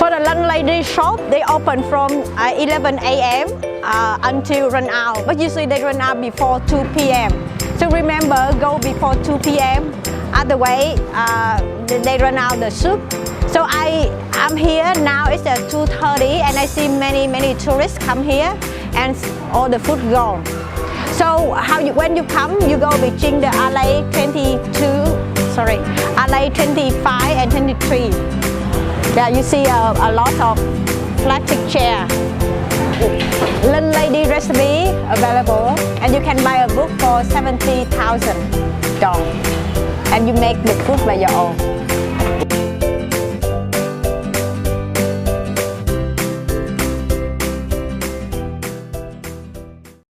For the landlady shop, they open from 11 a.m. Until run out. But usually they run out before 2 p.m. So remember, go before 2 p.m. Otherwise, they run out the soup. So I'm here now. It's at 2:30, and I see many tourists come here, and all the food gone. So when you come, you go between the alley 25 and 23. There you see a lot of plastic chair. Landlady recipe available, and you can buy a book for $70,000, and you make the food by your own.